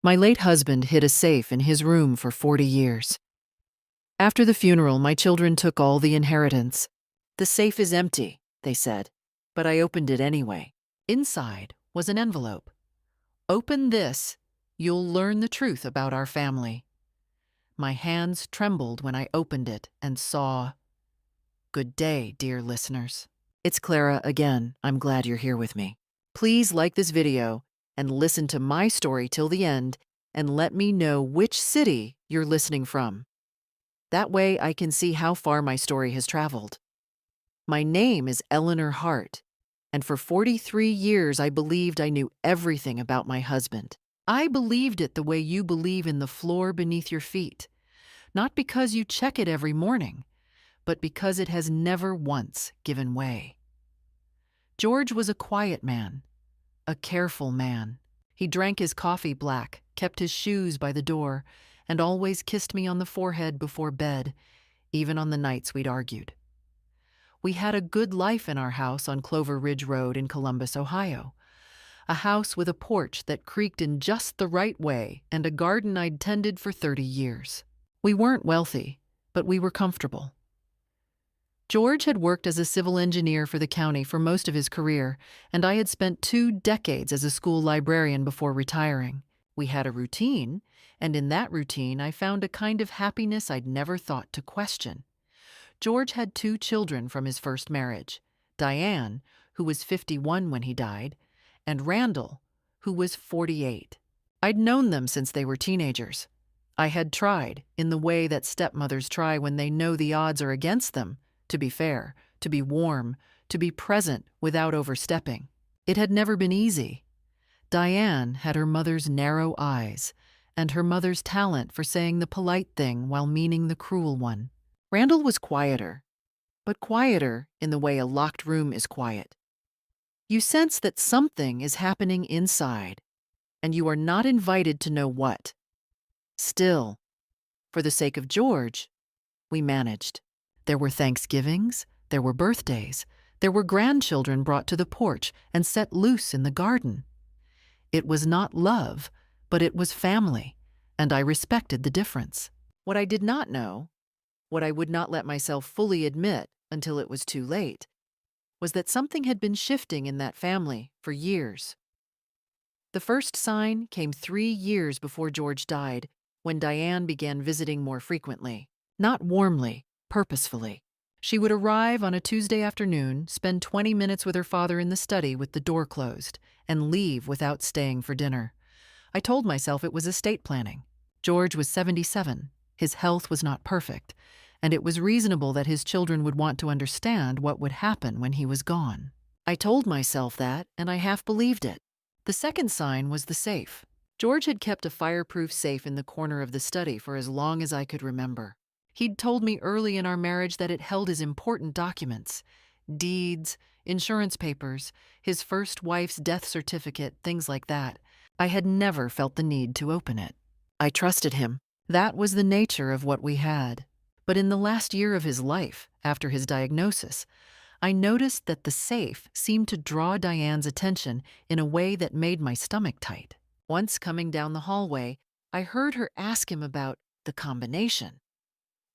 My late husband hid a safe in his room for 40 years. After the funeral, my children took all the inheritance. The safe is empty, they said, but I opened it anyway. Inside was an envelope. Open this, you'll learn the truth about our family. My hands trembled when I opened it and saw, "Good day, dear listeners." It's Clara again. I'm glad you're here with me. Please like this video and listen to my story till the end and let me know which city you're listening from. That way I can see how far my story has traveled. My name is Eleanor Hart, and for 43 years I believed I knew everything about my husband. I believed it the way you believe in the floor beneath your feet, not because you check it every morning, but because it has never once given way. George was a quiet man, a careful man. He drank his coffee black, kept his shoes by the door, and always kissed me on the forehead before bed, even on the nights we'd argued. We had a good life in our house on Clover Ridge Road in Columbus, Ohio. A house with a porch that creaked in just the right way and a garden I'd tended for 30 years. We weren't wealthy, but we were comfortable. George had worked as a civil engineer for the county for most of his career, and I had spent 2 decades as a school librarian before retiring. We had a routine, and in that routine I found a kind of happiness I'd never thought to question. George had 2 children from his first marriage, Diane, who was 51 when he died, and Randall, who was 48. I'd known them since they were teenagers. I had tried, in the way that stepmothers try when they know the odds are against them, to be fair, to be warm, to be present without overstepping. It had never been easy. Diane had her mother's narrow eyes and her mother's talent for saying the polite thing while meaning the cruel one. Randall was quieter, but quieter in the way a locked room is quiet. You sense that something is happening inside, and you are not invited to know what. Still, for the sake of George, we managed. There were Thanksgivings, there were birthdays, there were grandchildren brought to the porch and set loose in the garden. It was not love, but it was family, and I respected the difference. What I did not know, what I would not let myself fully admit until it was too late, was that something had been shifting in that family for years. The first sign came 3 years before George died, when Diane began visiting more frequently, not warmly, purposefully. She would arrive on a Tuesday afternoon, spend 20 minutes with her father in the study with the door closed, and leave without staying for dinner. I told myself it was estate planning. George was 77. His health was not perfect, and it was reasonable that his children would want to understand what would happen when he was gone. I told myself that, and I half believed it. The second sign was the safe. George had kept a fireproof safe in the corner of the study for as long as I could remember. He'd told me early in our marriage that it held his important documents, deeds, insurance papers, his first wife's death certificate, things like that. I had never felt the need to open it. I trusted him. That was the nature of what we had. But in the last year of his life, after his diagnosis, I noticed that the safe seemed to draw Diane's attention in a way that made my stomach tight. Once coming down the hallway, I heard her ask him about the combination.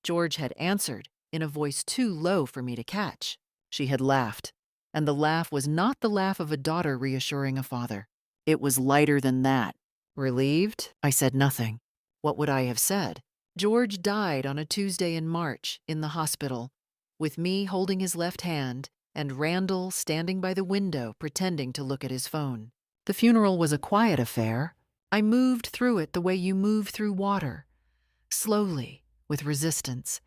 George had answered in a voice too low for me to catch. She had laughed, and the laugh was not the laugh of a daughter reassuring a father. It was lighter than that. Relieved? I said nothing. What would I have said? George died on a Tuesday in March in the hospital, with me holding his left hand and Randall standing by the window pretending to look at his phone. The funeral was a quiet affair. I moved through it the way you move through water, slowly, with resistance,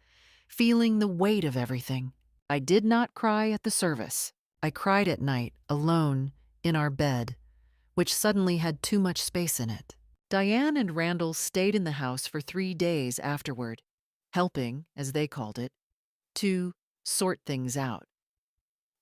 feeling the weight of everything. I did not cry at the service. I cried at night, alone, in our bed, which suddenly had too much space in it. Diane and Randall stayed in the house for 3 days afterward, helping, as they called it, to sort things out.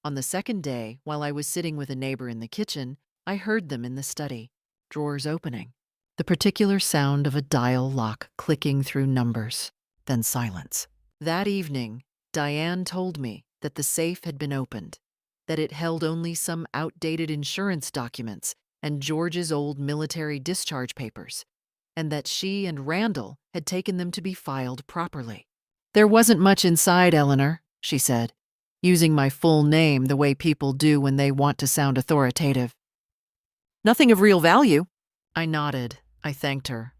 On the second day, while I was sitting with a neighbor in the kitchen, I heard them in the study, drawers opening, the particular sound of a dial lock clicking through numbers, then silence. That evening, Diane told me that the safe had been opened, that it held only some outdated insurance documents and George's old military discharge papers, and that she and Randall had taken them to be filed properly. "There wasn't much inside, Eleanor," she said, using my full name the way people do when they want to sound authoritative. "Nothing of real value." I nodded. I thanked her.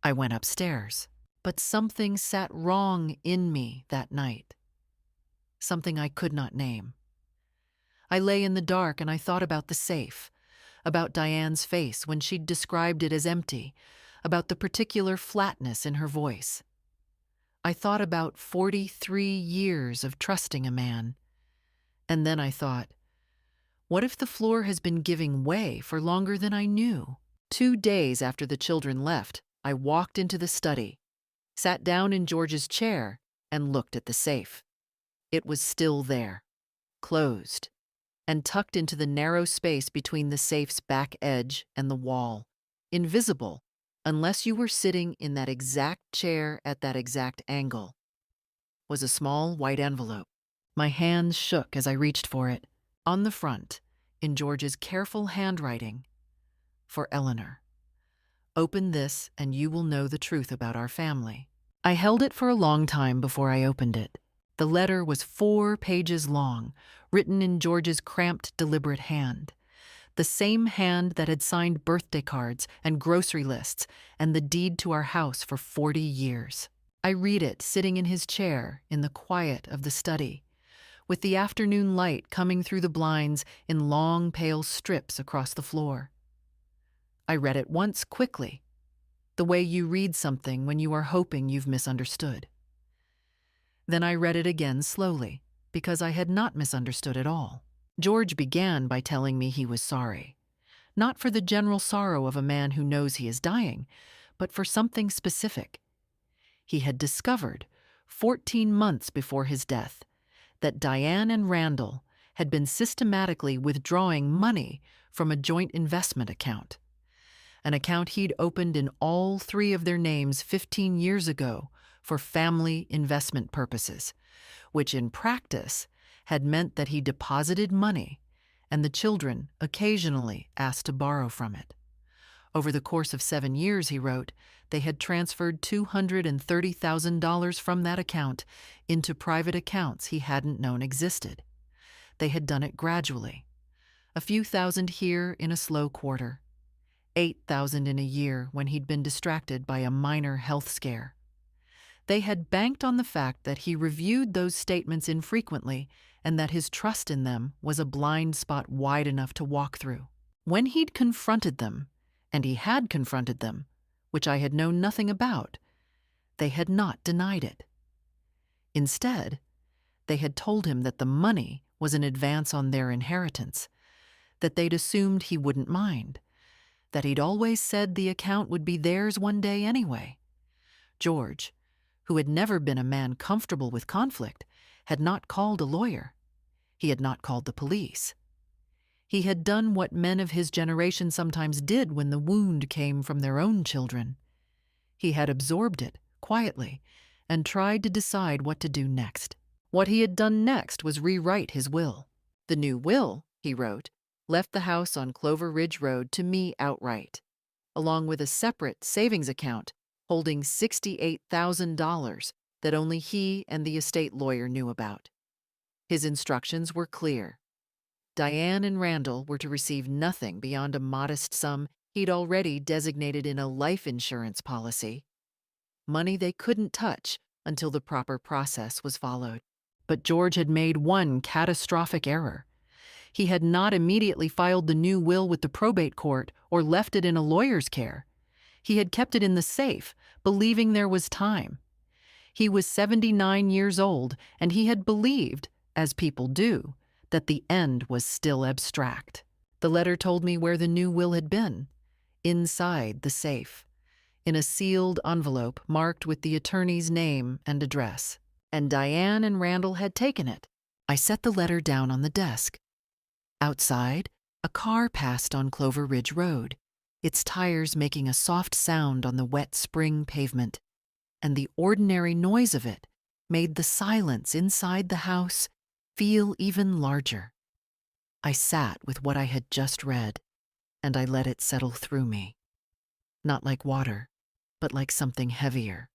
I went upstairs. But something sat wrong in me that night. Something I could not name. I lay in the dark and I thought about the safe, about Diane's face when she'd described it as empty, about the particular flatness in her voice. I thought about 43 years of trusting a man. And then I thought, what if the floor has been giving way for longer than I knew? 2 days after the children left, I walked into the study, sat down in George's chair, and looked at the safe. It was still there, closed, and tucked into the narrow space between the safe's back edge and the wall, invisible unless you were sitting in that exact chair at that exact angle, was a small white envelope. My hands shook as I reached for it. On the front, in George's careful handwriting, "For Eleanor. Open this and you will know the truth about our family." I held it for a long time before I opened it. The letter was 4 pages long, written in George's cramped, deliberate hand. The same hand that had signed birthday cards and grocery lists and the deed to our house for 40 years. I read it sitting in his chair in the quiet of the study, with the afternoon light coming through the blinds in long, pale strips across the floor. I read it once quickly, the way you read something when you are hoping you've misunderstood. Then I read it again slowly, because I had not misunderstood at all. George began by telling me he was sorry, not for the general sorrow of a man who knows he is dying, but for something specific. He had discovered, 14 months before his death, that Diane and Randall had been systematically withdrawing money from a joint investment account, an account he'd opened in all 3 of their names 15 years ago for family investment purposes, which in practice had meant that he deposited money and the children occasionally asked to borrow from it. Over the course of 7 years, he wrote, they had transferred $230,000 from that account into private accounts he hadn't known existed. They had done it gradually. A few thousand here in a slow quarter, 8,000 in a year when he'd been distracted by a minor health scare. They had banked on the fact that he reviewed those statements infrequently and that his trust in them was a blind spot wide enough to walk through. When he'd confronted them, and he had confronted them, which I had known nothing about, they had not denied it. Instead, they had told him that the money was an advance on their inheritance, that they'd assumed he wouldn't mind, that he'd always said the account would be theirs one day anyway. George, who had never been a man comfortable with conflict, had not called a lawyer. He had not called the police. He had done what men of his generation sometimes did when the wound came from their own children. He had absorbed it quietly and tried to decide what to do next. What he had done next was rewrite his will. The new will, he wrote, left the house on Clover Ridge Road to me outright, along with a separate savings account holding $68,000 that only he and the estate lawyer knew about. His instructions were clear. Diane and Randall were to receive nothing beyond a modest sum he'd already designated in a life insurance policy, money they couldn't touch until the proper process was followed. But George had made one catastrophic error. He had not immediately filed the new will with the probate court or left it in a lawyer's care. He had kept it in the safe, believing there was time. He was 79 years old, and he had believed, as people do, that the end was still abstract. The letter told me where the new will had been, inside the safe, in a sealed envelope marked with the attorney's name and address. And Diane and Randall had taken it. I set the letter down on the desk. Outside, a car passed on Clover Ridge Road, its tires making a soft sound on the wet spring pavement, and the ordinary noise of it made the silence inside the house feel even larger. I sat with what I had just read, and I let it settle through me. Not like water, but like something heavier,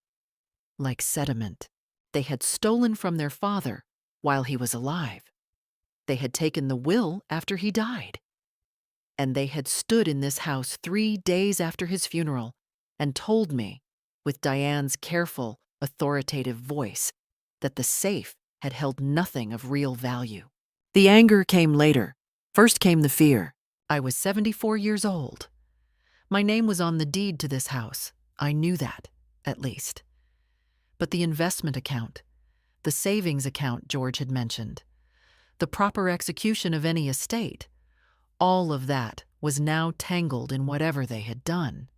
like sediment. They had stolen from their father while he was alive. They had taken the will after he died. And they had stood in this house 3 days after his funeral and told me, with Diane's careful, authoritative voice, that the safe had held nothing of real value. The anger came later. First came the fear. I was 74 years old. My name was on the deed to this house. I knew that, at least. But the investment account, the savings account George had mentioned, the proper execution of any estate, all of that was now tangled in whatever they had done.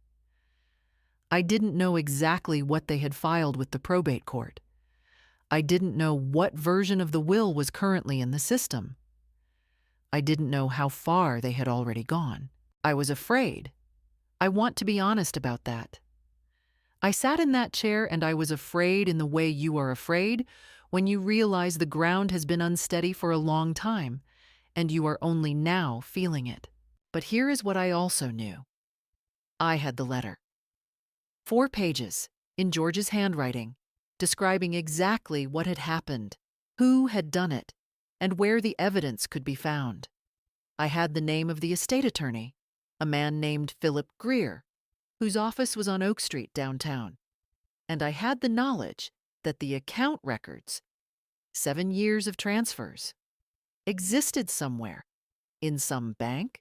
I didn't know exactly what they had filed with the probate court. I didn't know what version of the will was currently in the system. I didn't know how far they had already gone. I was afraid. I want to be honest about that. I sat in that chair and I was afraid in the way you are afraid when you realize the ground has been unsteady for a long time and you are only now feeling it. But here is what I also knew. I had the letter. 4 pages, in George's handwriting, describing exactly what had happened, who had done it, and where the evidence could be found. I had the name of the estate attorney, a man named Philip Greer, whose office was on Oak Street downtown. And I had the knowledge that the account records, 7 years of transfers, existed somewhere, in some bank,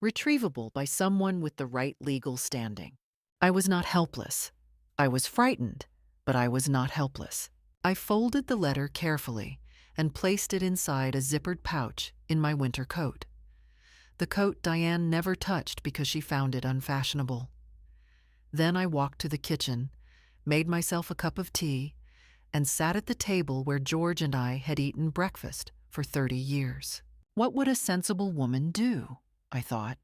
retrievable by someone with the right legal standing. I was not helpless. I was frightened, but I was not helpless. I folded the letter carefully and placed it inside a zippered pouch in my winter coat. The coat Diane never touched because she found it unfashionable. Then I walked to the kitchen, made myself a cup of tea, and sat at the table where George and I had eaten breakfast for 30 years. What would a sensible woman do? I thought.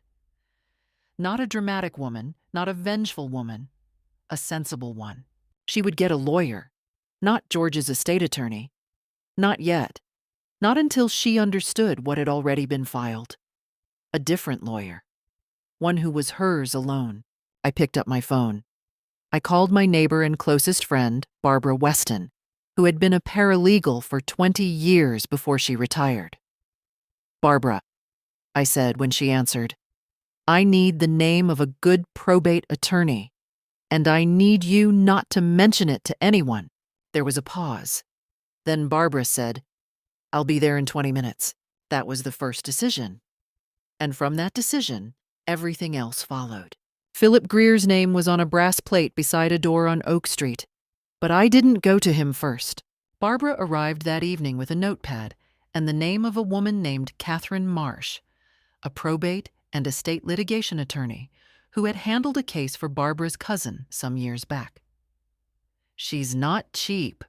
Not a dramatic woman, not a vengeful woman, a sensible one. She would get a lawyer, not George's estate attorney. Not yet. Not until she understood what had already been filed. A different lawyer. One who was hers alone. I picked up my phone. I called my neighbor and closest friend, Barbara Weston, who had been a paralegal for 20 years before she retired. "Barbara," I said when she answered, "I need the name of a good probate attorney, and I need you not to mention it to anyone." There was a pause. Then Barbara said, "I'll be there in 20 minutes." That was the first decision. And from that decision, everything else followed. Philip Greer's name was on a brass plate beside a door on Oak Street, but I didn't go to him first. Barbara arrived that evening with a notepad and the name of a woman named Catherine Marsh, a probate and estate litigation attorney who had handled a case for Barbara's cousin some years back. "She's not cheap,"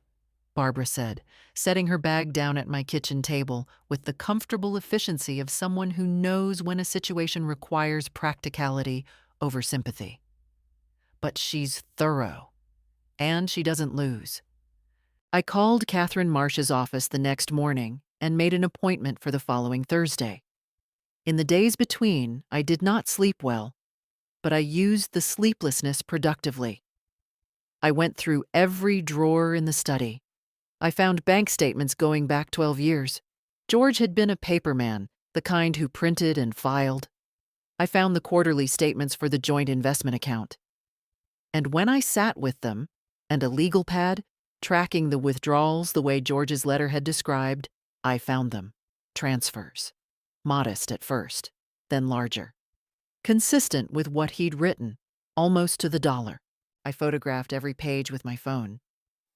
Barbara said, setting her bag down at my kitchen table with the comfortable efficiency of someone who knows when a situation requires practicality over sympathy. "But she's thorough, and she doesn't lose." I called Catherine Marsh's office the next morning and made an appointment for the following Thursday. In the days between, I did not sleep well, but I used the sleeplessness productively. I went through every drawer in the study. I found bank statements going back 12 years. George had been a paperman, the kind who printed and filed. I found the quarterly statements for the joint investment account. And when I sat with them, and a legal pad, tracking the withdrawals the way George's letter had described, I found them. Transfers. Modest at first, then larger. Consistent with what he'd written, almost to the dollar. I photographed every page with my phone.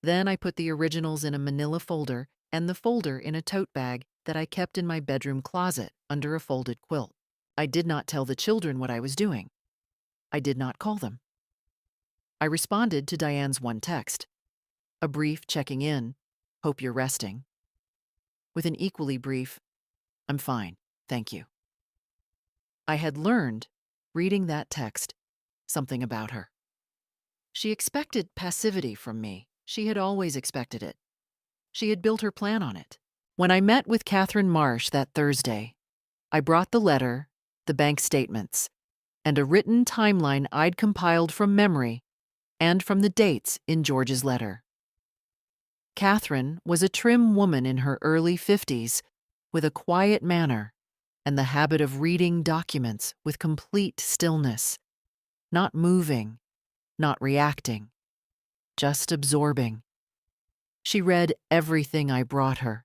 Then I put the originals in a manila folder and the folder in a tote bag that I kept in my bedroom closet under a folded quilt. I did not tell the children what I was doing. I did not call them. I responded to Diane's one text. A brief checking in, "Hope you're resting," with an equally brief, "I'm fine, thank you." I had learned, reading that text, something about her. She expected passivity from me. She had always expected it. She had built her plan on it. When I met with Catherine Marsh that Thursday, I brought the letter, the bank statements, and a written timeline I'd compiled from memory and from the dates in George's letter. Catherine was a trim woman in her early 50s with a quiet manner and the habit of reading documents with complete stillness, not moving, not reacting, just absorbing. She read everything I brought her.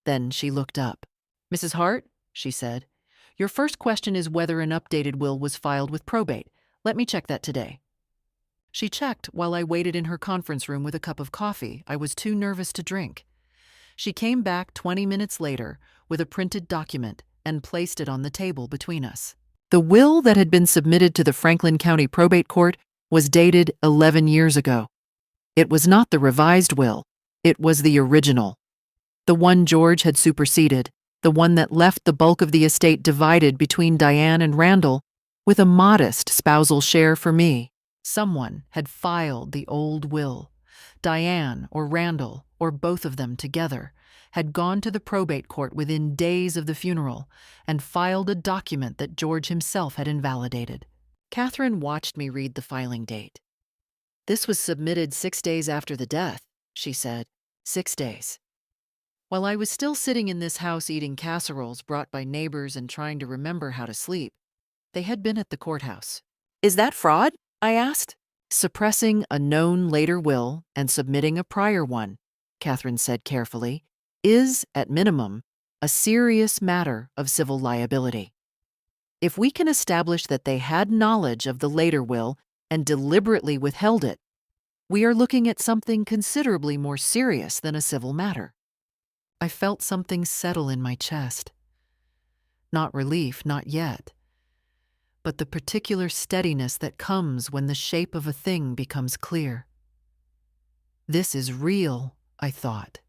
Then she looked up. "Mrs. Hart," she said, "your first question is whether an updated will was filed with probate. Let me check that today." She checked while I waited in her conference room with a cup of coffee I was too nervous to drink. She came back 20 minutes later with a printed document and placed it on the table between us. The will that had been submitted to the Franklin County Probate Court was dated 11 years ago. It was not the revised will, it was the original. The one George had superseded, the one that left the bulk of the estate divided between Diane and Randall, with a modest spousal share for me. Someone had filed the old will. Diane or Randall, or both of them together, had gone to the probate court within days of the funeral and filed a document that George himself had invalidated. Catherine watched me read the filing date. "This was submitted 6 days after the death," she said. 6 days. While I was still sitting in this house eating casseroles brought by neighbors and trying to remember how to sleep, they had been at the courthouse. "Is that fraud?" I asked. "Suppressing a known later will and submitting a prior one," Catherine said carefully, "is, at minimum, a serious matter of civil liability. If we can establish that they had knowledge of the later will and deliberately withheld it, we are looking at something considerably more serious than a civil matter." I felt something settle in my chest. Not relief, not yet, but the particular steadiness that comes when the shape of a thing becomes clear. This is real, I thought.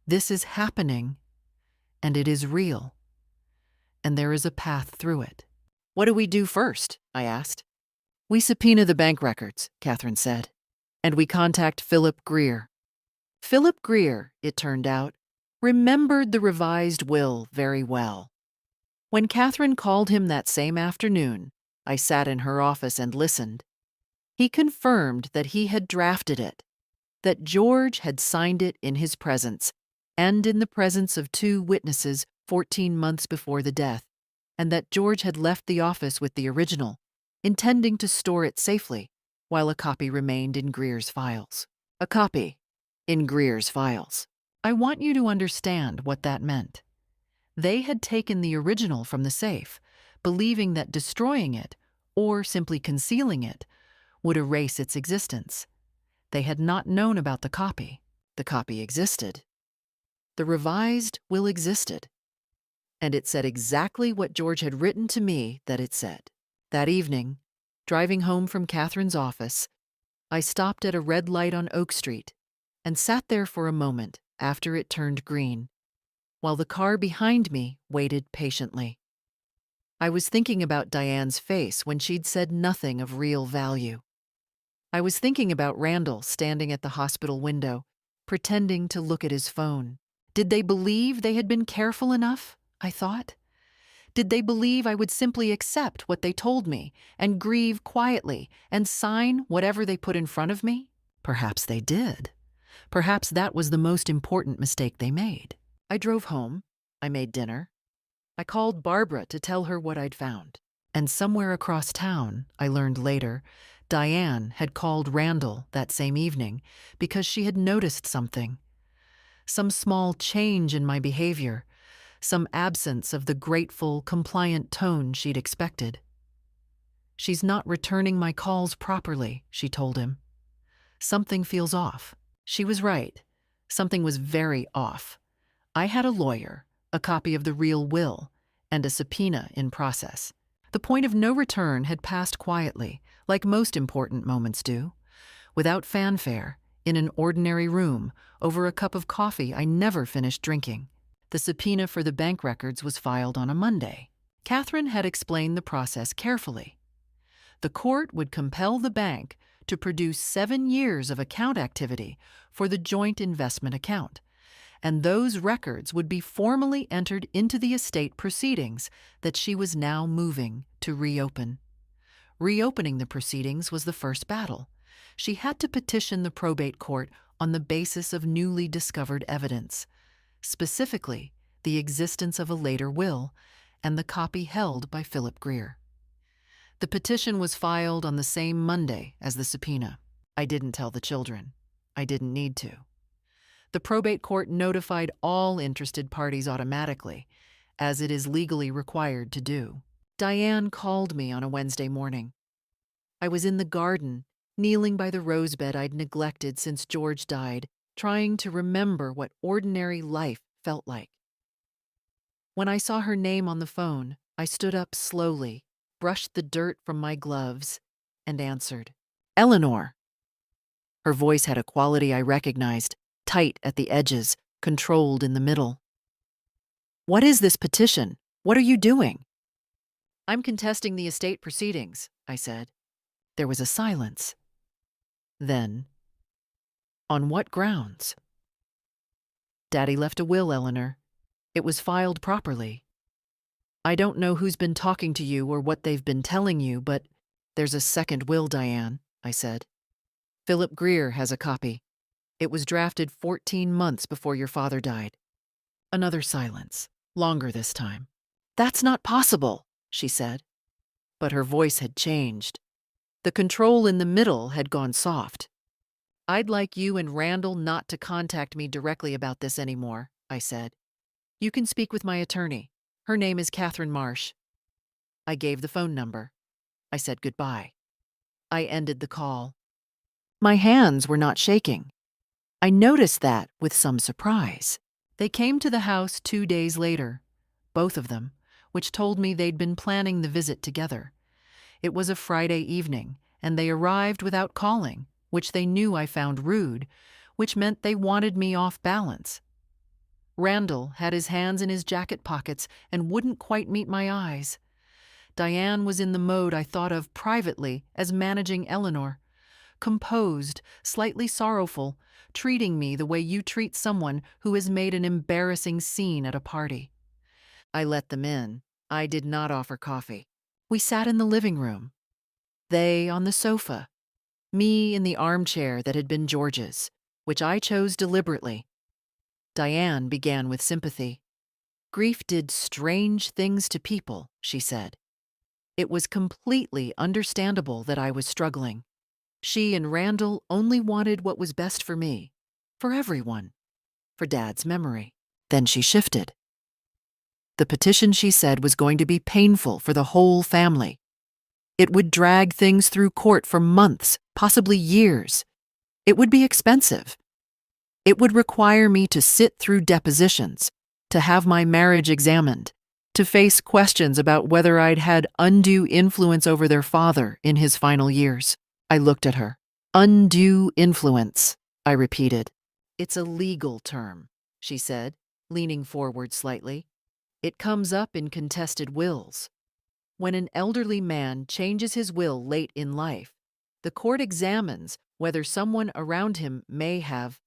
This is happening, and it is real, and there is a path through it. "What do we do first?" I asked. "We subpoena the bank records," Catherine said, "and we contact Philip Greer." Philip Greer, it turned out, remembered the revised will very well. When Catherine called him that same afternoon, I sat in her office and listened. He confirmed that he had drafted it, that George had signed it in his presence, and in the presence of 2 witnesses 14 months before the death, and that George had left the office with the original, intending to store it safely, while a copy remained in Greer's files. A copy in Greer's files. I want you to understand what that meant. They had taken the original from the safe, believing that destroying it, or simply concealing it, would erase its existence. They had not known about the copy. The copy existed. The revised will existed. And it said exactly what George had written to me that it said. That evening, driving home from Catherine's office, I stopped at a red light on Oak Street and sat there for a moment after it turned green, while the car behind me waited patiently. I was thinking about Diane's face when she'd said nothing of real value. I was thinking about Randall standing at the hospital window, pretending to look at his phone. Did they believe they had been careful enough? I thought. Did they believe I would simply accept what they told me and grieve quietly and sign whatever they put in front of me? Perhaps they did. Perhaps that was the most important mistake they made. I drove home. I made dinner. I called Barbara to tell her what I'd found. And somewhere across town, I learned later, Diane had called Randall that same evening because she had noticed something. Some small change in my behavior, some absence of the grateful, compliant tone she'd expected. "She's not returning my calls properly," she told him. "Something feels off." She was right. Something was very off. I had a lawyer, a copy of the real will, and a subpoena in process. The point of no return had passed quietly, like most important moments do, without fanfare, in an ordinary room, over a cup of coffee I never finished drinking. The subpoena for the bank records was filed on a Monday. Catherine had explained the process carefully. The court would compel the bank to produce 7 years of account activity for the joint investment account, and those records would be formally entered into the estate proceedings that she was now moving to reopen. Reopening the proceedings was the first battle, She had to petition the probate court on the basis of newly discovered evidence, specifically the existence of a later will and the copy held by Philip Greer. The petition was filed on the same Monday as the subpoena. I didn't tell the children. I didn't need to. The probate court notified all interested parties automatically, as it is legally required to do. Diane called me on a Wednesday morning. I was in the garden, kneeling by the rosebed I'd neglected since George died, trying to remember what ordinary life felt like. When I saw her name on the phone, I stood up slowly, brushed the dirt from my gloves, and answered, "Eleanor." Her voice had a quality I recognized, tight at the edges, controlled in the middle. "What is this petition? What are you doing?" "I'm contesting the estate proceedings," I said. There was a silence. Then, "On what grounds?" "Daddy left a will, Eleanor. It was filed properly. I don't know who's been talking to you or what they've been telling you, but there's a second will, Diane," I said. "Philip Greer has a copy. It was drafted 14 months before your father died." Another silence, longer this time. "That's not possible," she said. But her voice had changed. The control in the middle had gone soft. "I'd like you and Randall not to contact me directly about this anymore," I said. "You can speak with my attorney. Her name is Catherine Marsh." I gave the phone number. I said goodbye. I ended the call. My hands were not shaking. I noticed that with some surprise. They came to the house 2 days later, both of them, which told me they'd been planning the visit together. It was a Friday evening, and they arrived without calling, which they knew I found rude, which meant they wanted me off balance. Randall had his hands in his jacket pockets and wouldn't quite meet my eyes. Diane was in the mode I thought of privately as managing Eleanor, composed, slightly sorrowful, treating me the way you treat someone who has made an embarrassing scene at a party. I let them in. I did not offer coffee. We sat in the living room. They on the sofa. Me in the armchair that had been George's, which I chose deliberately. Diane began with sympathy. "Grief did strange things to people," she said. It was completely understandable that I was struggling. She and Randall only wanted what was best for me, for everyone, for Dad's memory. Then she shifted. The petition, she said, was going to be painful for the whole family. It would drag things through court for months, possibly years. It would be expensive. It would require me to sit through depositions, to have my marriage examined, to face questions about whether I'd had undue influence over their father in his final years. I looked at her. "Undue influence," I repeated. "It's a legal term," she said, leaning forward slightly. "It comes up in contested wills. When an elderly man changes his will late in life, the court examines whether someone around him may have—"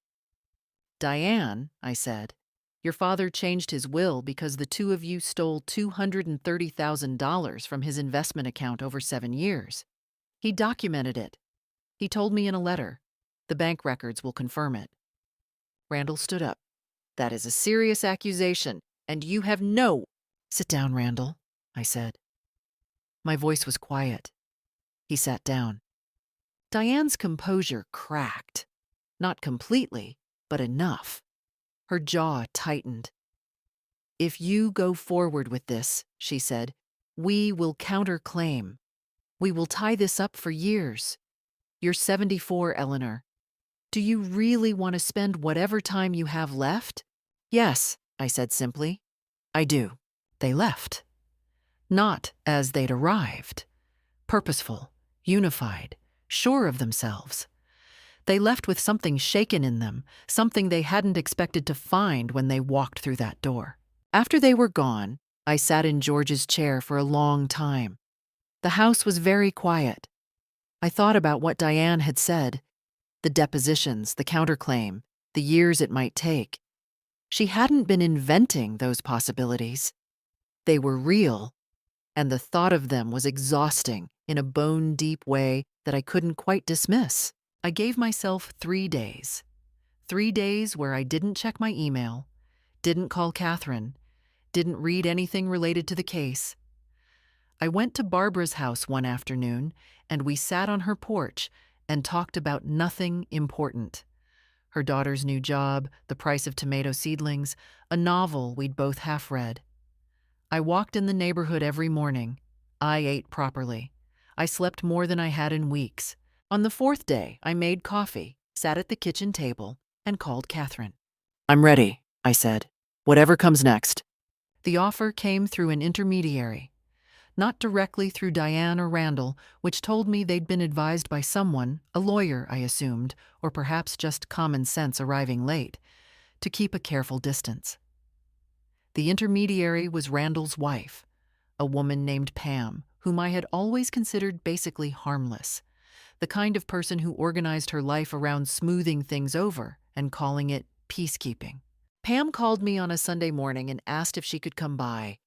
"Diane," I said, "your father changed his will because the two of you stole $230,000 from his investment account over 7 years. He documented it. He told me in a letter. The bank records will confirm it." Randall stood up. "That is a serious accusation, and you have no—" "Sit down, Randall," I said. My voice was quiet. He sat down. Diane's composure cracked. Not completely, but enough. Her jaw tightened. "If you go forward with this," she said, "we will counterclaim. We will tie this up for years. You're 74, Eleanor. Do you really want to spend whatever time you have left?" "Yes," I said simply. "I do." They left. Not as they'd arrived. Purposeful, unified, sure of themselves. They left with something shaken in them, something they hadn't expected to find when they walked through that door. After they were gone, I sat in George's chair for a long time. The house was very quiet. I thought about what Diane had said, the depositions, the counterclaim, the years it might take. She hadn't been inventing those possibilities. They were real, and the thought of them was exhausting in a bone-deep way that I couldn't quite dismiss. I gave myself 3 days. 3 days where I didn't check my email, didn't call Catherine, didn't read anything related to the case. I went to Barbara's house one afternoon, and we sat on her porch and talked about nothing important. Her daughter's new job, the price of tomato seedlings, a novel we'd both half read. I walked in the neighborhood every morning. I ate properly. I slept more than I had in weeks. On the fourth day, I made coffee, sat at the kitchen table, and called Catherine. "I'm ready," I said. "Whatever comes next." The offer came through an intermediary, not directly through Diane or Randall, which told me they'd been advised by someone, a lawyer, I assumed, or perhaps just common sense arriving late, to keep a careful distance. The intermediary was Randall's wife, a woman named Pam, whom I had always considered basically harmless, the kind of person who organized her life around smoothing things over and calling it peacekeeping. Pam called me on a Sunday morning and asked if she could come by.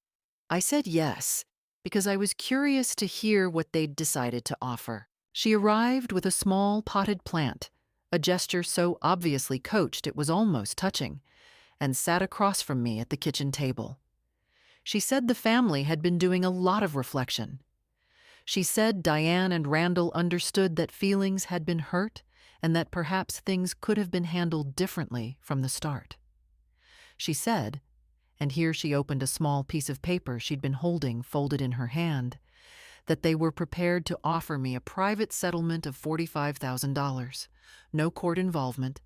I said yes, because I was curious to hear what they'd decided to offer. She arrived with a small potted plant, a gesture so obviously coached it was almost touching, and sat across from me at the kitchen table. She said the family had been doing a lot of reflection. She said Diane and Randall understood that feelings had been hurt and that perhaps things could have been handled differently from the start. She said, and here she opened a small piece of paper she'd been holding folded in her hand, that they were prepared to offer me a private settlement of $45,000, no court involvement,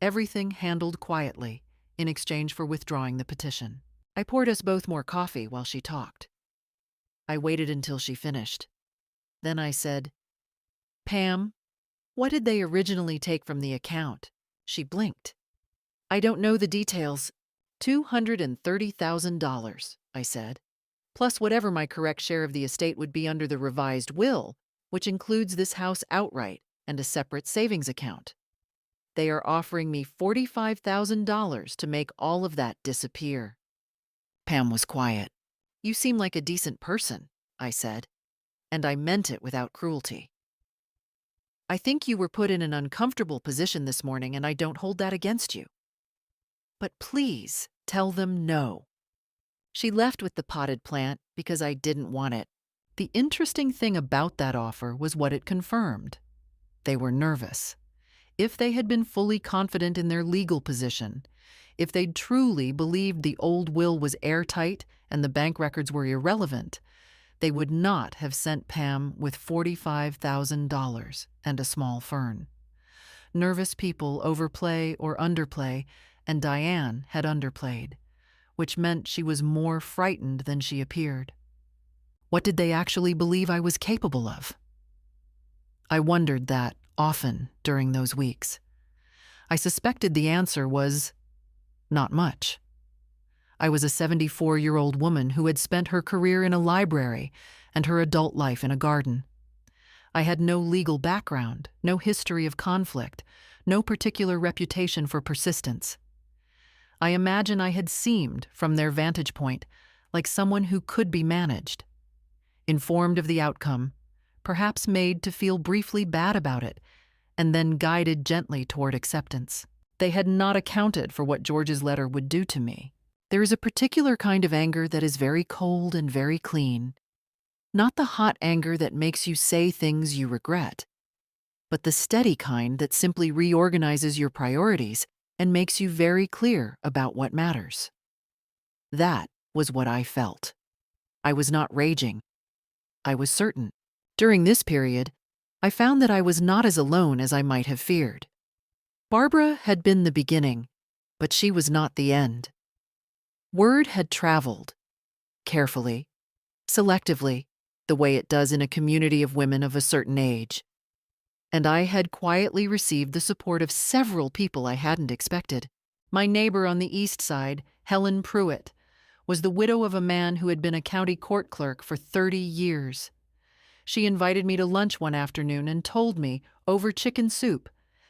everything handled quietly, in exchange for withdrawing the petition. I poured us both more coffee while she talked. I waited until she finished. Then I said, "Pam, what did they originally take from the account?" She blinked. "I don't know the details. $230,000, I said, plus whatever my correct share of the estate would be under the revised will, which includes this house outright and a separate savings account. They are offering me $45,000 to make all of that disappear." Pam was quiet. "You seem like a decent person," I said, and I meant it without cruelty. "I think you were put in an uncomfortable position this morning, and I don't hold that against you. But please tell them no." She left with the potted plant because I didn't want it. The interesting thing about that offer was what it confirmed. They were nervous. If they had been fully confident in their legal position, if they'd truly believed the old will was airtight and the bank records were irrelevant, they would not have sent Pam with $45,000 and a small fern. Nervous people overplay or underplay, and Diane had underplayed, which meant she was more frightened than she appeared. What did they actually believe I was capable of? I wondered that often during those weeks. I suspected the answer was not much. I was a 74-year-old woman who had spent her career in a library and her adult life in a garden. I had no legal background, no history of conflict, no particular reputation for persistence. I imagine I had seemed, from their vantage point, like someone who could be managed, informed of the outcome, perhaps made to feel briefly bad about it, and then guided gently toward acceptance. They had not accounted for what George's letter would do to me. There is a particular kind of anger that is very cold and very clean, not the hot anger that makes you say things you regret, but the steady kind that simply reorganizes your priorities and makes you very clear about what matters. That was what I felt. I was not raging. I was certain. During this period, I found that I was not as alone as I might have feared. Barbara had been the beginning, but she was not the end. Word had traveled, carefully, selectively, the way it does in a community of women of a certain age. And I had quietly received the support of several people I hadn't expected. My neighbor on the east side, Helen Pruitt, was the widow of a man who had been a county court clerk for 30 years. She invited me to lunch one afternoon and told me, over chicken soup,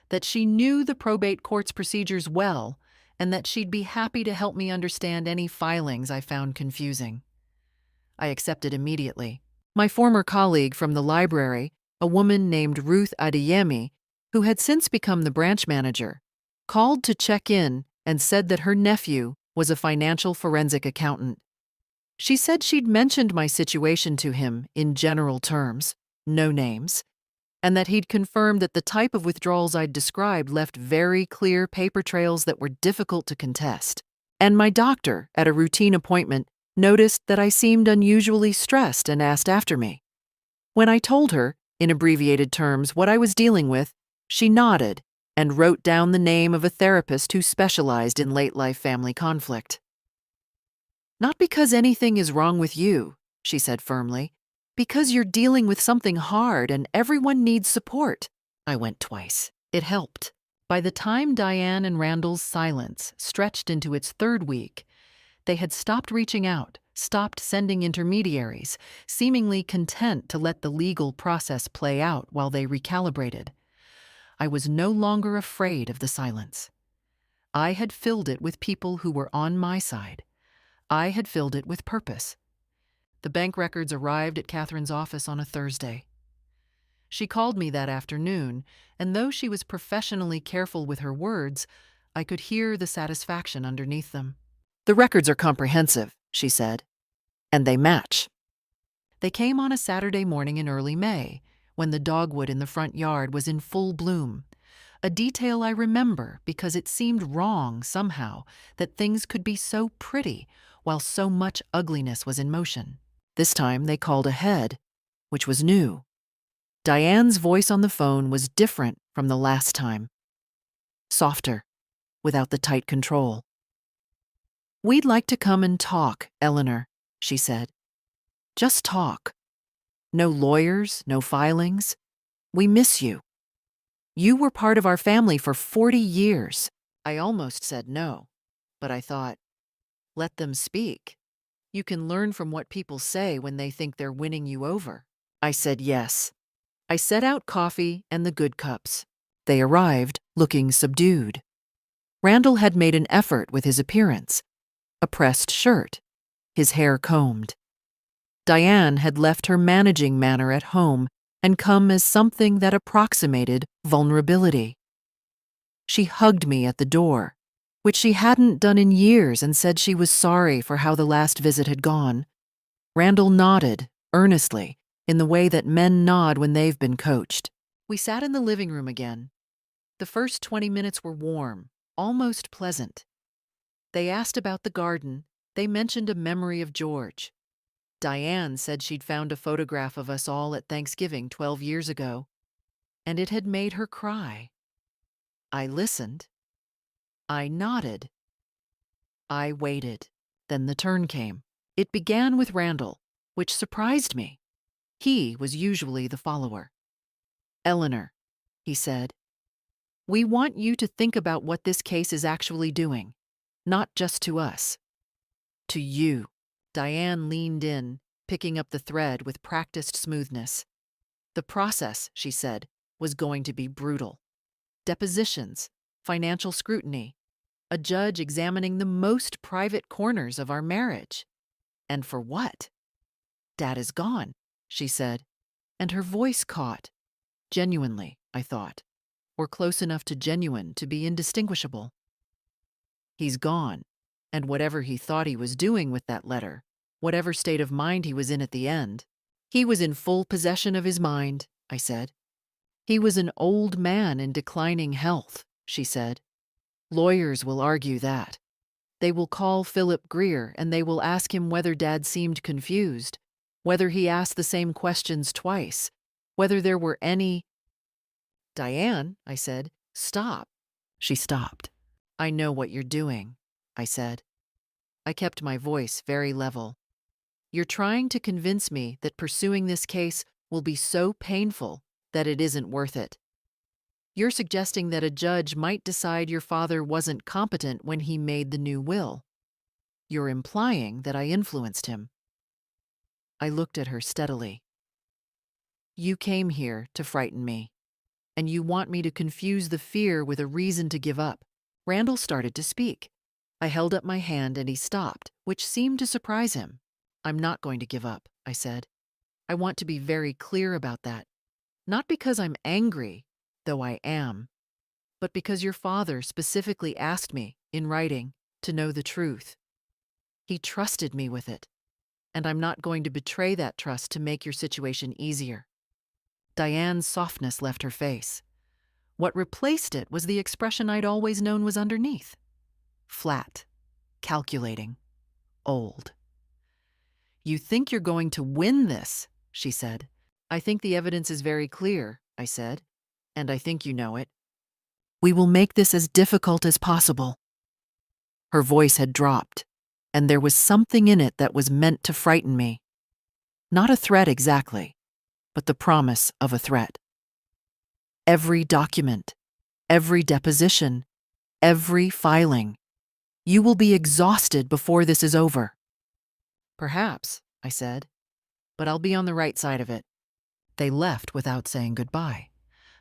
that she knew the probate court's procedures well and that she'd be happy to help me understand any filings I found confusing. I accepted immediately. My former colleague from the library, a woman named Ruth Adeyemi, who had since become the branch manager, called to check in and said that her nephew was a financial forensic accountant. She said she'd mentioned my situation to him in general terms, no names, and that he'd confirmed that the type of withdrawals I'd described left very clear paper trails that were difficult to contest. And my doctor, at a routine appointment, noticed that I seemed unusually stressed and asked after me. When I told her, in abbreviated terms, what I was dealing with, she nodded and wrote down the name of a therapist who specialized in late-life family conflict. "Not because anything is wrong with you," she said firmly, "because you're dealing with something hard and everyone needs support." I went twice. It helped. By the time Diane and Randall's silence stretched into its third week, they had stopped reaching out, stopped sending intermediaries, seemingly content to let the legal process play out while they recalibrated. I was no longer afraid of the silence. I had filled it with people who were on my side. I had filled it with purpose. The bank records arrived at Catherine's office on a Thursday. She called me that afternoon, and though she was professionally careful with her words, I could hear the satisfaction underneath them. "The records are comprehensive," she said, "and they match." They came on a Saturday morning in early May, when the dogwood in the front yard was in full bloom, a detail I remember because it seemed wrong somehow that things could be so pretty while so much ugliness was in motion. This time they called ahead, which was new. Diane's voice on the phone was different from the last time. Softer, without the tight control. "We'd like to come and talk, Eleanor," she said. "Just talk. No lawyers, no filings. We miss you. You were part of our family for 40 years. I almost said no, but I thought, let them speak. You can learn from what people say when they think they're winning you over. I said yes. I set out coffee and the good cups. They arrived looking subdued. Randall had made an effort with his appearance. A pressed shirt, his hair combed. Diane had left her managing manner at home and come as something that approximated vulnerability. She hugged me at the door, which she hadn't done in years, and said she was sorry for how the last visit had gone. Randall nodded, earnestly, in the way that men nod when they've been coached. We sat in the living room again. The first 20 minutes were warm, almost pleasant. They asked about the garden. They mentioned a memory of George. Diane said she'd found a photograph of us all at Thanksgiving 12 years ago, and it had made her cry. I listened. I nodded. I waited. Then the turn came. It began with Randall, which surprised me. He was usually the follower. "Eleanor," he said, "we want you to think about what this case is actually doing, not just to us. To you." Diane leaned in, picking up the thread with practiced smoothness. The process, she said, was going to be brutal. Depositions, financial scrutiny, a judge examining the most private corners of our marriage. And for what? "Dad is gone," she said, and her voice caught. Genuinely, I thought, or close enough to genuine to be indistinguishable. "He's gone, and whatever he thought he was doing with that letter, whatever state of mind he was in at the end, he was in full possession of his mind," I said. "He was an old man in declining health," she said. "Lawyers will argue that. They will call Philip Greer and they will ask him whether Dad seemed confused, whether he asked the same questions twice, whether there were any—" "Diane," I said, "stop." She stopped. "I know what you're doing," I said. I kept my voice very level. "You're trying to convince me that pursuing this case will be so painful that it isn't worth it. You're suggesting that a judge might decide your father wasn't competent when he made the new will. You're implying that I influenced him." I looked at her steadily. "You came here to frighten me, and you want me to confuse the fear with a reason to give up." Randall started to speak. I held up my hand and he stopped, which seemed to surprise him. "I'm not going to give up," I said. "I want to be very clear about that. Not because I'm angry, though I am, but because your father specifically asked me, in writing, to know the truth. He trusted me with it, and I'm not going to betray that trust to make your situation easier." Diane's softness left her face. What replaced it was the expression I'd always known was underneath. Flat, calculating, old. "You think you're going to win this," she said. "I think the evidence is very clear," I said, "and I think you know it. We will make this as difficult as possible." Her voice had dropped, and there was something in it that was meant to frighten me. Not a threat exactly, but the promise of a threat. "Every document, every deposition, every filing. You will be exhausted before this is over." "Perhaps," I said, "but I'll be on the right side of it." They left without saying goodbye.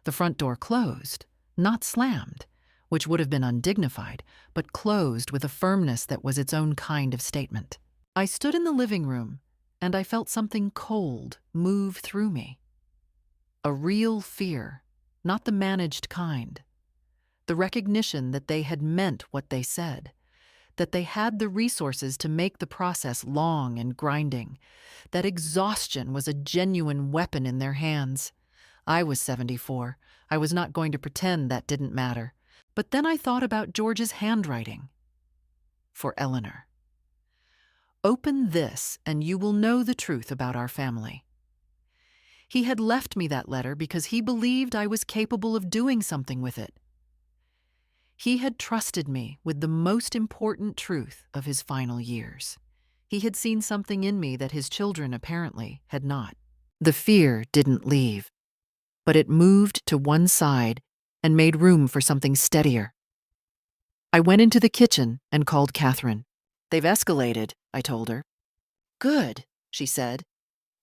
The front door closed, not slammed, which would have been undignified, but closed with a firmness that was its own kind of statement. I stood in the living room, and I felt something cold move through me. A real fear, not the managed kind. The recognition that they had meant what they said, that they had the resources to make the process long and grinding, that exhaustion was a genuine weapon in their hands. I was 74. I was not going to pretend that didn't matter. But then I thought about George's handwriting. For Eleanor. "Open this, and you will know the truth about our family." He had left me that letter because he believed I was capable of doing something with it. He had trusted me with the most important truth of his final years. He had seen something in me that his children apparently had not. The fear didn't leave, but it moved to one side and made room for something steadier. I went into the kitchen and called Catherine. "They've escalated," I told her. "Good," she said,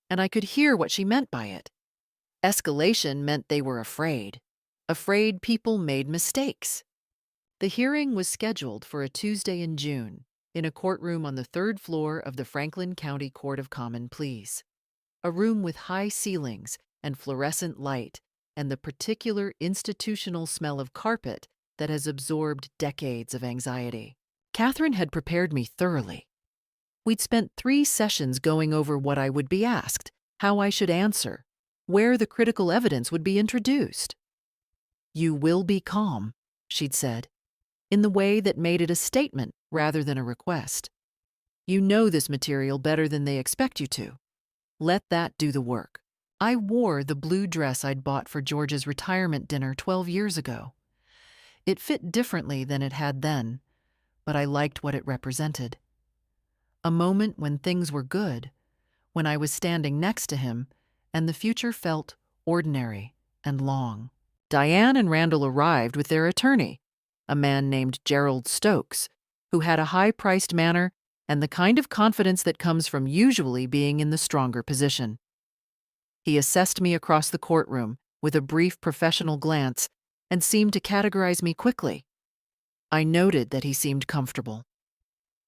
and I could hear what she meant by it. Escalation meant they were afraid people made mistakes. The hearing was scheduled for a Tuesday in June in a courtroom on the third floor of the Franklin County Court of Common Pleas, a room with high ceilings and fluorescent light and the particular institutional smell of carpet that has absorbed decades of anxiety. Catherine had prepared me thoroughly. We'd spent 3 sessions going over what I would be asked, how I should answer, where the critical evidence would be introduced. "You will be calm," she'd said, in the way that made it a statement rather than a request. "You know this material better than they expect you to. Let that do the work." I wore the blue dress I'd bought for George's retirement dinner 12 years ago. It fit differently than it had then, but I liked what it represented. A moment when things were good, when I was standing next to him, and the future felt ordinary and long. Diane and Randall arrived with their attorney, a man named Gerald Stokes, who had a high-priced manner and the kind of confidence that comes from usually being in the stronger position. He assessed me across the courtroom with a brief professional glance and seemed to categorize me quickly. I noted that he seemed comfortable.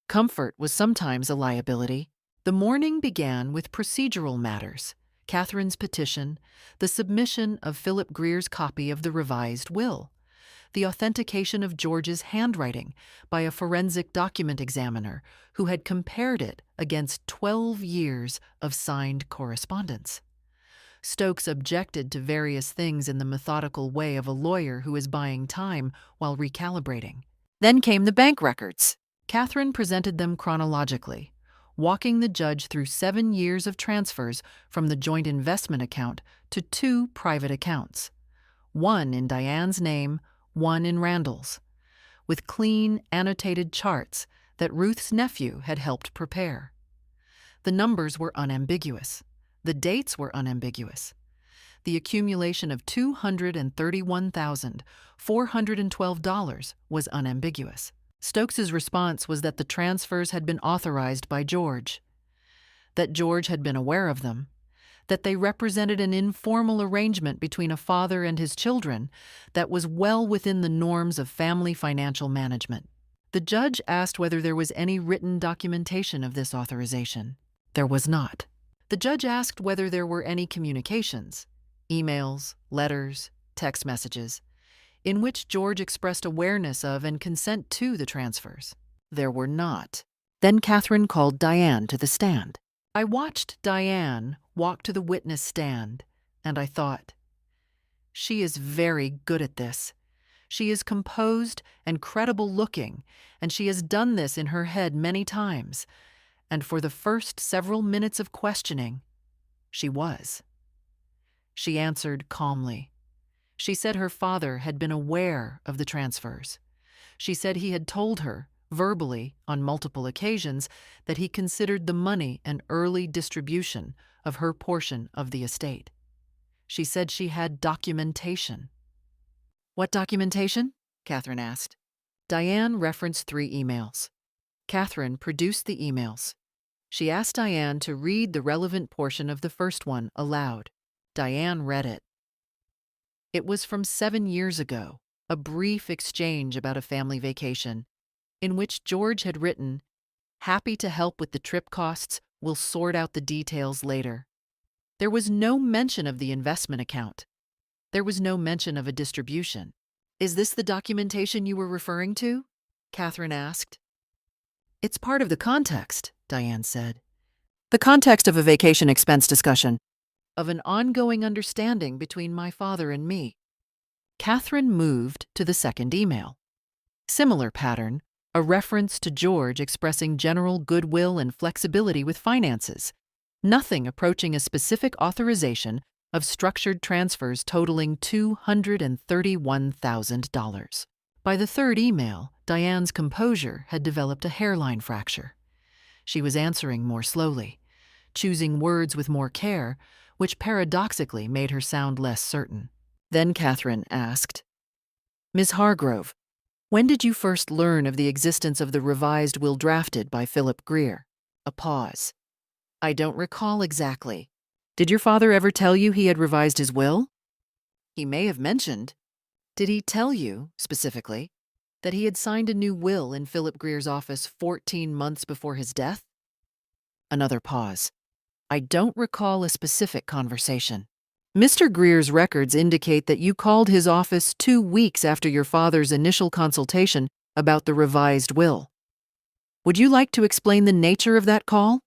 Comfort was sometimes a liability. The morning began with procedural matters: Catherine's petition, the submission of Philip Greer's copy of the revised will, the authentication of George's handwriting by a forensic document examiner who had compared it against 12 years of signed correspondence. Stokes objected to various things in the methodical way of a lawyer who is buying time while recalibrating. Then came the bank records. Catherine presented them chronologically, walking the judge through 7 years of transfers from the joint investment account to 2 private accounts, one in Diane's name, one in Randall's, with clean, annotated charts that Ruth's nephew had helped prepare. The numbers were unambiguous. The dates were unambiguous. The accumulation of $231,412 was unambiguous. Stokes's response was that the transfers had been authorized by George, that George had been aware of them, that they represented an informal arrangement between a father and his children that was well within the norms of family financial management. The judge asked whether there was any written documentation of this authorization. There was not. The judge asked whether there were any communications, emails, letters, text messages, in which George expressed awareness of and consent to the transfers. There were not. Then Catherine called Diane to the stand. I watched Diane walk to the witness stand, and I thought, she is very good at this. She is composed and credible-looking, and she has done this in her head many times. And for the first several minutes of questioning, she was. She answered calmly. She said her father had been aware of the transfers. She said he had told her, verbally, on multiple occasions, that he considered the money an early distribution of her portion of the estate. She said she had documentation. What documentation? Catherine asked. Diane referenced 3 emails. Catherine produced the emails. She asked Diane to read the relevant portion of the first one aloud. Diane read it. It was from 7 years ago, a brief exchange about a family vacation, in which George had written, "Happy to help with the trip costs, we'll sort out the details later." There was no mention of the investment account. There was no mention of a distribution. Is this the documentation you were referring to? Catherine asked. It's part of the context, Diane said. The context of a vacation expense discussion, of an ongoing understanding between my father and me. Catherine moved to the second email. Similar pattern, a reference to George expressing general goodwill and flexibility with finances. Nothing approaching a specific authorization of structured transfers totaling $231,000. By the third email, Diane's composure had developed a hairline fracture. She was answering more slowly, choosing words with more care, which paradoxically made her sound less certain. Then Catherine asked, Ms. Hargrove, when did you first learn of the existence of the revised will drafted by Philip Greer? A pause. I don't recall exactly. Did your father ever tell you he had revised his will? He may have mentioned. Did he tell you, specifically, that he had signed a new will in Philip Greer's office 14 months before his death? Another pause. I don't recall a specific conversation. Mr. Greer's records indicate that you called his office 2 weeks after your father's initial consultation about the revised will. Would you like to explain the nature of that call?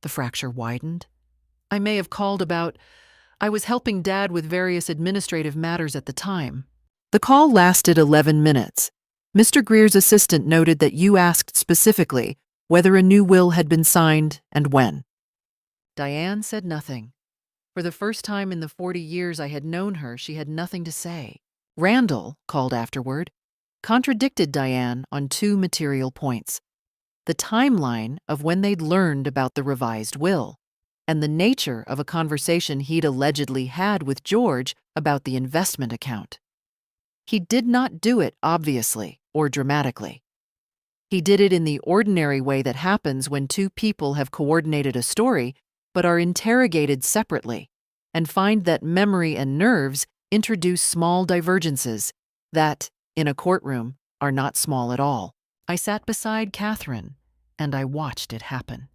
The fracture widened. I may have called about, I was helping Dad with various administrative matters at the time. The call lasted 11 minutes. Mr. Greer's assistant noted that you asked specifically whether a new will had been signed and when. Diane said nothing. For the first time in the 40 years I had known her, she had nothing to say. Randall, called afterward, contradicted Diane on 2 material points: the timeline of when they'd learned about the revised will, and the nature of a conversation he'd allegedly had with George about the investment account. He did not do it obviously or dramatically. He did it in the ordinary way that happens when 2 people have coordinated a story but are interrogated separately and find that memory and nerves introduce small divergences that, in a courtroom, are not small at all. I sat beside Catherine, and I watched it happen.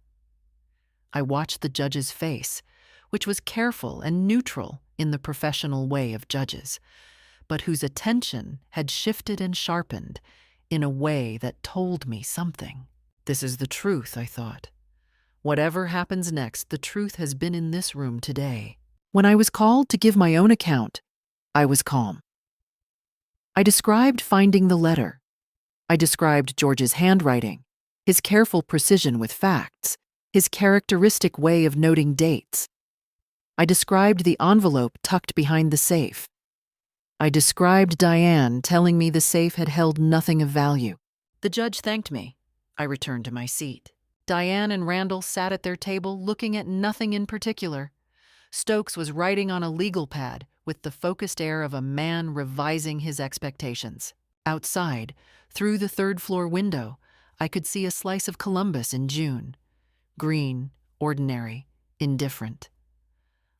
I watched the judge's face, which was careful and neutral in the professional way of judges, but whose attention had shifted and sharpened in a way that told me something. This is the truth, I thought. Whatever happens next, the truth has been in this room today. When I was called to give my own account, I was calm. I described finding the letter. I described George's handwriting, his careful precision with facts, his characteristic way of noting dates. I described the envelope tucked behind the safe. I described Diane telling me the safe had held nothing of value. The judge thanked me. I returned to my seat. Diane and Randall sat at their table looking at nothing in particular. Stokes was writing on a legal pad with the focused air of a man revising his expectations. Outside, through the 3rd-floor window, I could see a slice of Columbus in June. Green, ordinary, indifferent.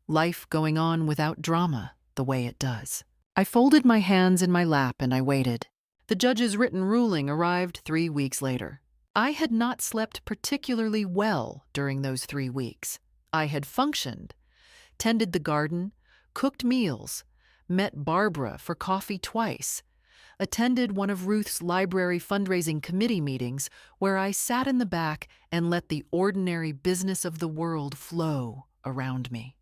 Life going on without drama, the way it does. I folded my hands in my lap and I waited. The judge's written ruling arrived 3 weeks later. I had not slept particularly well during those 3 weeks. I had functioned, tended the garden, cooked meals, met Barbara for coffee twice, attended one of Ruth's library fundraising committee meetings where I sat in the back and let the ordinary business of the world flow around me.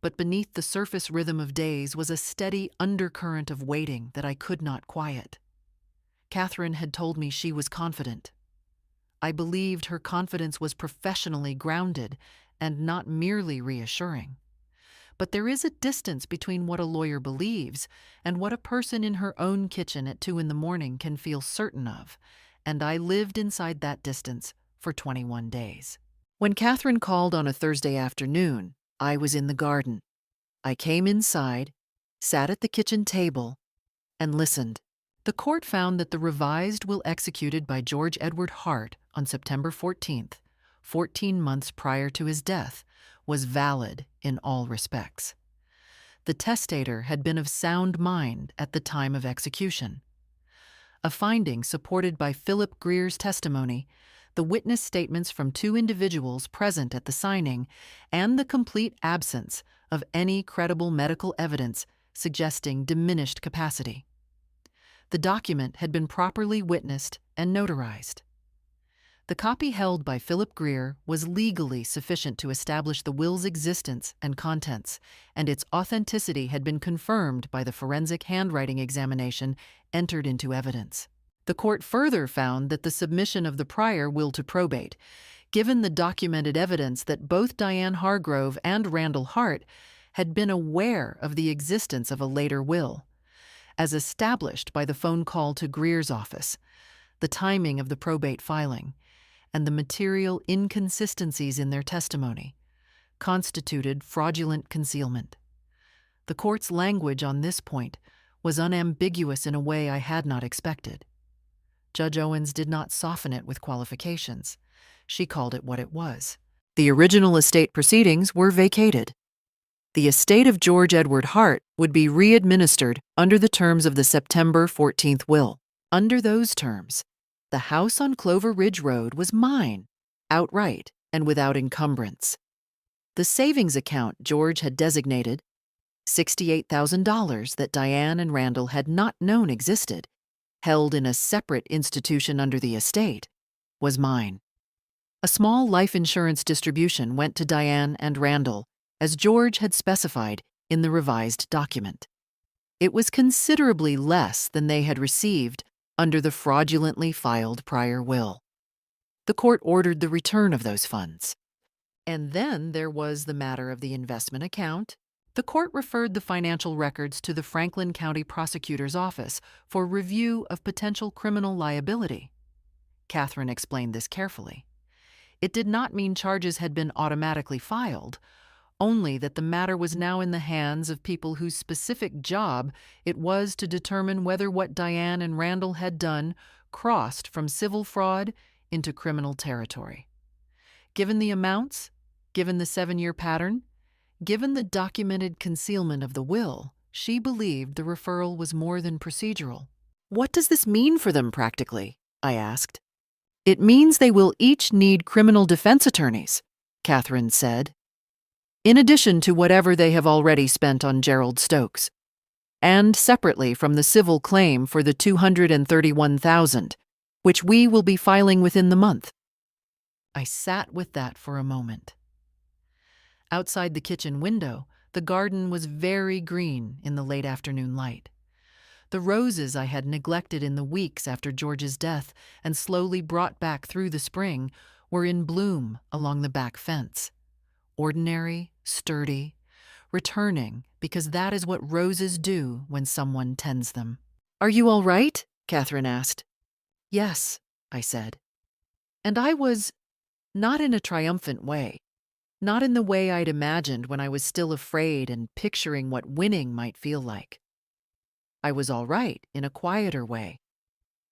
But beneath the surface rhythm of days was a steady undercurrent of waiting that I could not quiet. Catherine had told me she was confident. I believed her confidence was professionally grounded and not merely reassuring. But there is a distance between what a lawyer believes and what a person in her own kitchen at 2 a.m. can feel certain of, and I lived inside that distance for 21 days. When Catherine called on a Thursday afternoon, I was in the garden. I came inside, sat at the kitchen table, and listened. The court found that the revised will executed by George Edward Hart on September 14th, 14 months prior to his death, was valid in all respects. The testator had been of sound mind at the time of execution. A finding supported by Philip Greer's testimony, the witness statements from 2 individuals present at the signing, and the complete absence of any credible medical evidence suggesting diminished capacity. The document had been properly witnessed and notarized. The copy held by Philip Greer was legally sufficient to establish the will's existence and contents, and its authenticity had been confirmed by the forensic handwriting examination entered into evidence. The court further found that the submission of the prior will to probate, given the documented evidence that both Diane Hargrove and Randall Hart had been aware of the existence of a later will, as established by the phone call to Greer's office, the timing of the probate filing, and the material inconsistencies in their testimony, constituted fraudulent concealment. The court's language on this point was unambiguous in a way I had not expected. Judge Owens did not soften it with qualifications. She called it what it was. The original estate proceedings were vacated. The estate of George Edward Hart would be re-administered under the terms of the September 14th will. Under those terms, the house on Clover Ridge Road was mine, outright and without encumbrance. The savings account George had designated, $68,000 that Diane and Randall had not known existed, held in a separate institution under the estate, was mine. A small life insurance distribution went to Diane and Randall, as George had specified in the revised document. It was considerably less than they had received under the fraudulently filed prior will. The court ordered the return of those funds. And then there was the matter of the investment account. The court referred the financial records to the Franklin County Prosecutor's Office for review of potential criminal liability. Catherine explained this carefully. It did not mean charges had been automatically filed, only that the matter was now in the hands of people whose specific job it was to determine whether what Diane and Randall had done crossed from civil fraud into criminal territory. Given the amounts, given the 7-year pattern, given the documented concealment of the will, she believed the referral was more than procedural. What does this mean for them practically? I asked. It means they will each need criminal defense attorneys, Catherine said, in addition to whatever they have already spent on Gerald Stokes, and separately from the civil claim for the $231,000, which we will be filing within the month. I sat with that for a moment. Outside the kitchen window, the garden was very green in the late afternoon light. The roses I had neglected in the weeks after George's death and slowly brought back through the spring were in bloom along the back fence. Ordinary, sturdy, returning because that is what roses do when someone tends them. "Are you all right?" Catherine asked. "Yes," I said. And I was not in a triumphant way, not in the way I'd imagined when I was still afraid and picturing what winning might feel like. I was all right in a quieter way,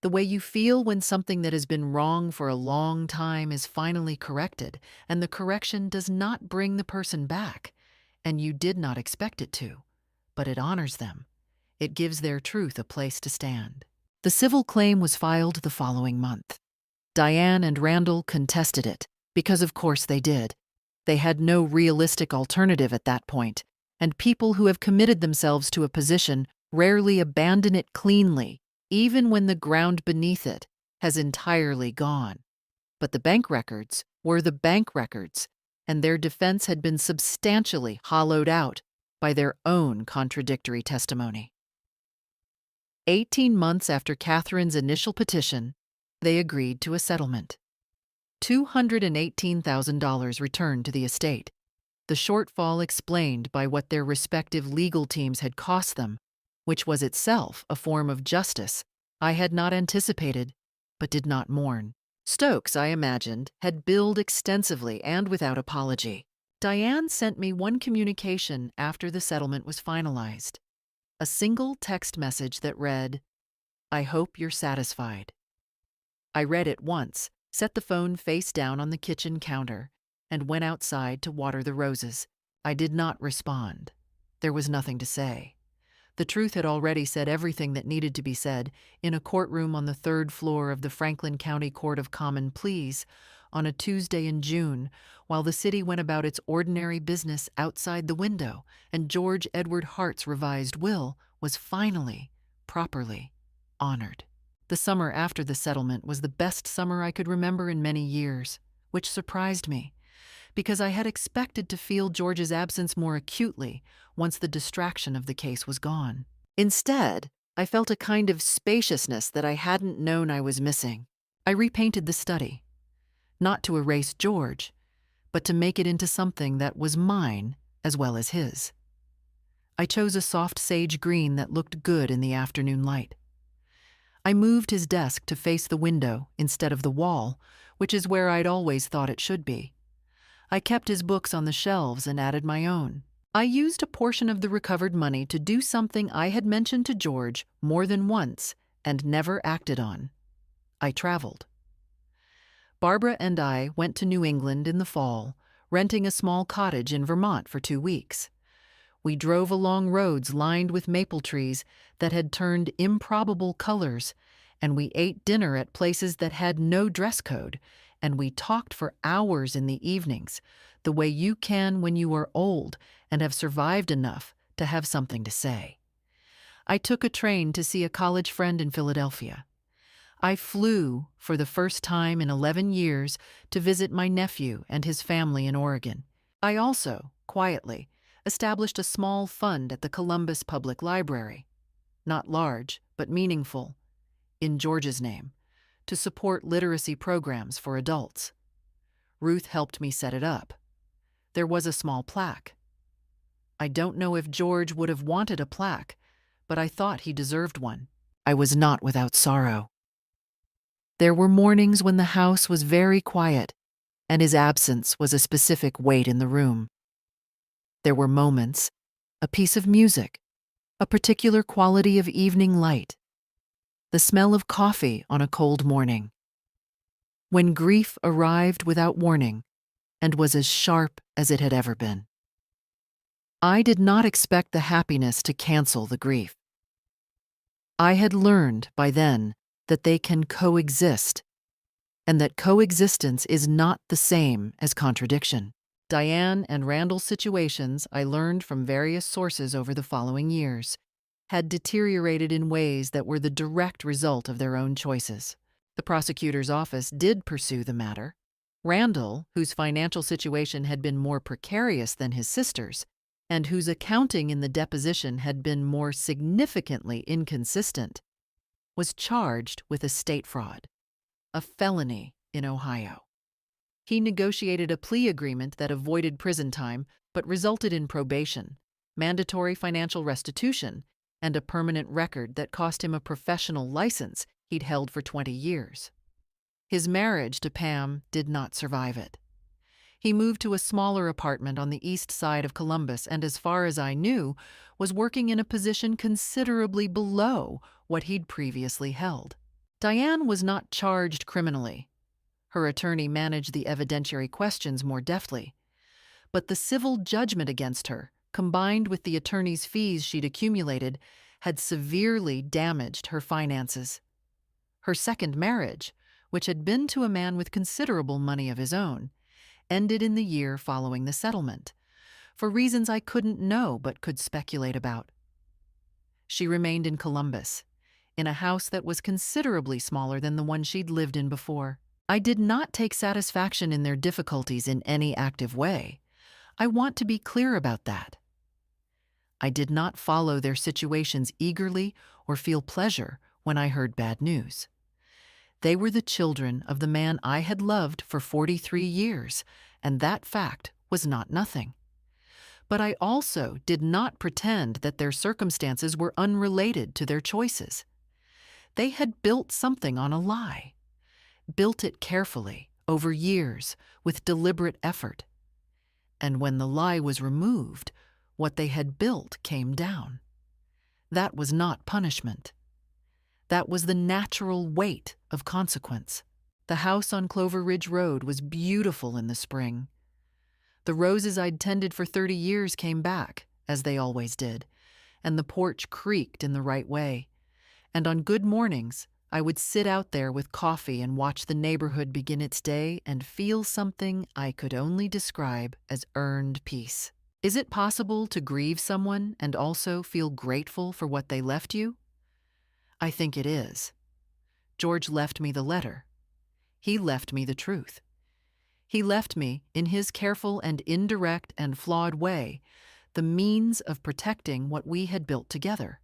the way you feel when something that has been wrong for a long time is finally corrected, and the correction does not bring the person back, and you did not expect it to, but it honors them. It gives their truth a place to stand. The civil claim was filed the following month. Diane and Randall contested it, because of course they did. They had no realistic alternative at that point, And people who have committed themselves to a position rarely abandon it cleanly, even when the ground beneath it has entirely gone. But the bank records were the bank records, and their defense had been substantially hollowed out by their own contradictory testimony. 18 months after Catherine's initial petition, they agreed to a settlement. $218,000 returned to the estate, the shortfall explained by what their respective legal teams had cost them, which was itself a form of justice I had not anticipated, but did not mourn. Stokes, I imagined, had billed extensively and without apology. Diane sent me one communication after the settlement was finalized. A single text message that read, "I hope you're satisfied." I read it once, set the phone face down on the kitchen counter, and went outside to water the roses. I did not respond. There was nothing to say. The truth had already said everything that needed to be said in a courtroom on the 3rd floor of the Franklin County Court of Common Pleas on a Tuesday in June, while the city went about its ordinary business outside the window, and George Edward Hart's revised will was finally, properly honored. The summer after the settlement was the best summer I could remember in many years, which surprised me, because I had expected to feel George's absence more acutely once the distraction of the case was gone. Instead, I felt a kind of spaciousness that I hadn't known I was missing. I repainted the study, not to erase George, but to make it into something that was mine as well as his. I chose a soft sage green that looked good in the afternoon light. I moved his desk to face the window instead of the wall, which is where I'd always thought it should be. I kept his books on the shelves and added my own. I used a portion of the recovered money to do something I had mentioned to George more than once and never acted on. I traveled. Barbara and I went to New England in the fall, renting a small cottage in Vermont for 2 weeks. We drove along roads lined with maple trees that had turned improbable colors, and we ate dinner at places that had no dress code, and we talked for hours in the evenings, the way you can when you are old and have survived enough to have something to say. I took a train to see a college friend in Philadelphia. I flew, for the first time in 11 years, to visit my nephew and his family in Oregon. I also, quietly, established a small fund at the Columbus Public Library, not large, but meaningful, in George's name, to support literacy programs for adults. Ruth helped me set it up. There was a small plaque. I don't know if George would have wanted a plaque, but I thought he deserved one. I was not without sorrow. There were mornings when the house was very quiet, and his absence was a specific weight in the room. There were moments, a piece of music, a particular quality of evening light, the smell of coffee on a cold morning, when grief arrived without warning and was as sharp as it had ever been. I did not expect the happiness to cancel the grief. I had learned by then that they can coexist, and that coexistence is not the same as contradiction. Diane and Randall's situations, I learned from various sources over the following years, had deteriorated in ways that were the direct result of their own choices. The prosecutor's office did pursue the matter. Randall, whose financial situation had been more precarious than his sister's, and whose accounting in the deposition had been more significantly inconsistent, was charged with estate fraud, a felony in Ohio. He negotiated a plea agreement that avoided prison time but resulted in probation, mandatory financial restitution, and a permanent record that cost him a professional license he'd held for 20 years. His marriage to Pam did not survive it. He moved to a smaller apartment on the east side of Columbus and, as far as I knew, was working in a position considerably below what he'd previously held. Diane was not charged criminally. Her attorney managed the evidentiary questions more deftly. But the civil judgment against her, combined with the attorney's fees she'd accumulated, had severely damaged her finances. Her second marriage, which had been to a man with considerable money of his own, ended in the year following the settlement. for reasons I couldn't know but could speculate about. She remained in Columbus, in a house that was considerably smaller than the one she'd lived in before. I did not take satisfaction in their difficulties in any active way. I want to be clear about that. I did not follow their situations eagerly or feel pleasure when I heard bad news. They were the children of the man I had loved for 43 years, and that fact was not nothing. But I also did not pretend that their circumstances were unrelated to their choices. They had built something on a lie, built it carefully, over years, with deliberate effort. And when the lie was removed, what they had built came down. That was not punishment. That was the natural weight of consequence. The house on Clover Ridge Road was beautiful in the spring. The roses I'd tended for 30 years came back, as they always did, and the porch creaked in the right way. And on good mornings, I would sit out there with coffee and watch the neighborhood begin its day and feel something I could only describe as earned peace. Is it possible to grieve someone and also feel grateful for what they left you? I think it is. George left me the letter. He left me the truth. He left me, in his careful and indirect and flawed way, the means of protecting what we had built together.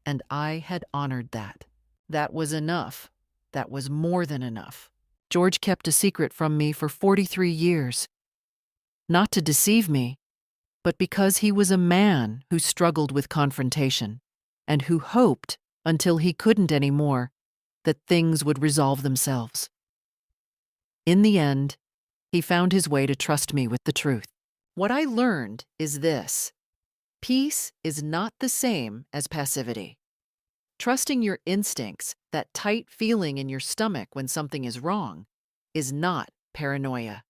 And I had honored that. That was enough. That was more than enough. George kept a secret from me for 43 years. Not to deceive me, but because he was a man who struggled with confrontation and who hoped, until he couldn't anymore, that things would resolve themselves. In the end, he found his way to trust me with the truth. What I learned is this: peace is not the same as passivity. Trusting your instincts, that tight feeling in your stomach when something is wrong, is not paranoia.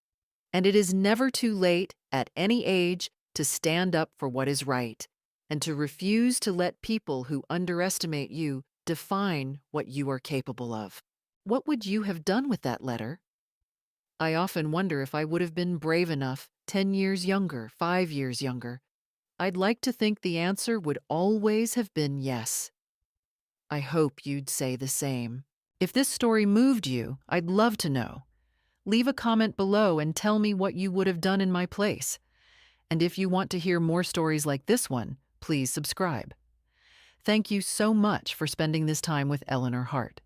And it is never too late, at any age, to stand up for what is right, and to refuse to let people who underestimate you define what you are capable of. What would you have done with that letter? I often wonder if I would have been brave enough, 10 years younger, 5 years younger. I'd like to think the answer would always have been yes. I hope you'd say the same. If this story moved you, I'd love to know. Leave a comment below and tell me what you would have done in my place. And if you want to hear more stories like this one, please subscribe. Thank you so much for spending this time with Eleanor Hart.